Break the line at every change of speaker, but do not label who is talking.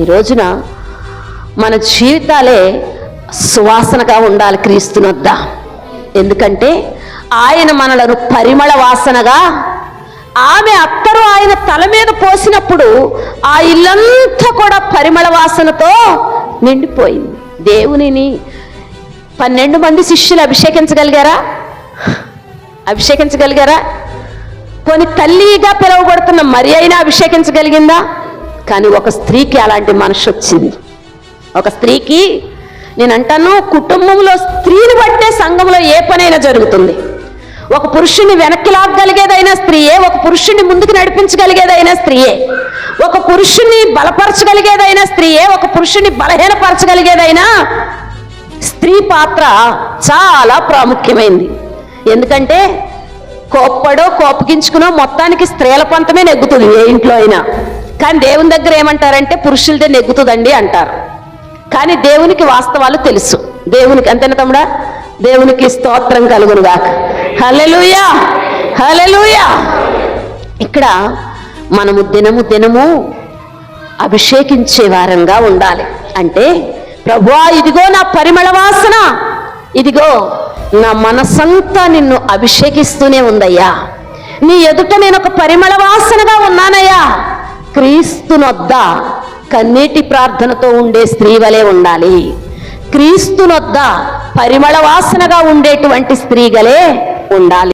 ఈ రోజున మన జీవితాలే సువాసనగా ఉండాలి క్రీస్తునొద్ద. ఎందుకంటే ఆయన మనలను పరిమళ వాసనగా, ఆమె అత్తరు ఆయన తల మీద పోసినప్పుడు ఆ ఇల్లంతా కూడా పరిమళ వాసనతో నిండిపోయింది. దేవునిని 12 మంది శిష్యులు అభిషేకించగలిగారా? కొన్ని తల్లిగా పిలువబడుతున్న మరి అయినా అభిషేకించగలిగిందా? కానీ ఒక స్త్రీకి అలాంటి మనసు వచ్చింది. ఒక స్త్రీకి, నేను అంటాను, కుటుంబంలో స్త్రీని బట్టే సంఘంలో ఏ పనైనా జరుగుతుంది. ఒక పురుషుని వెనక్కి లాగగలిగేదైనా స్త్రీయే, ఒక పురుషుని ముందుకు నడిపించగలిగేదైనా స్త్రీయే, ఒక పురుషుని బలపరచగలిగేదైనా స్త్రీయే, ఒక పురుషుని బలహీనపరచగలిగేదైనా స్త్రీ పాత్ర చాలా ప్రాముఖ్యమైంది. ఎందుకంటే కోపగించుకునో మొత్తానికి స్త్రీల పంతమే నెగ్గుతుంది ఏ ఇంట్లో అయినా. కానీ దేవుని దగ్గర ఏమంటారంటే పురుషులదే నెగ్గుతుందండి అంటారు. కానీ దేవునికి వాస్తవాలు తెలుసు. దేవునికి అంతేనా తమ్ముడా? దేవునికి స్తోత్రం కలుగునుగాక. హల్లెలూయా, హల్లెలూయా. ఇక్కడ మనము దినము అభిషేకించే వారంగా ఉండాలి. అంటే ప్రభువా, ఇదిగో నా పరిమళ వాసన, ఇదిగో నా మనసంతా నిన్ను అభిషేకిస్తూనే ఉందయ్యా, నీ ఎదుట నేను ఒక పరిమళ వాసనగా ఉన్నానయ్యా. క్రీస్తునొద్ద కన్నీటి ప్రార్థనతో ఉండే స్త్రీ వలె ఉండాలి. క్రీస్తునొద్ద పరిమళ వాసనగా ఉండేటువంటి స్త్రీగలే ఉండాలి.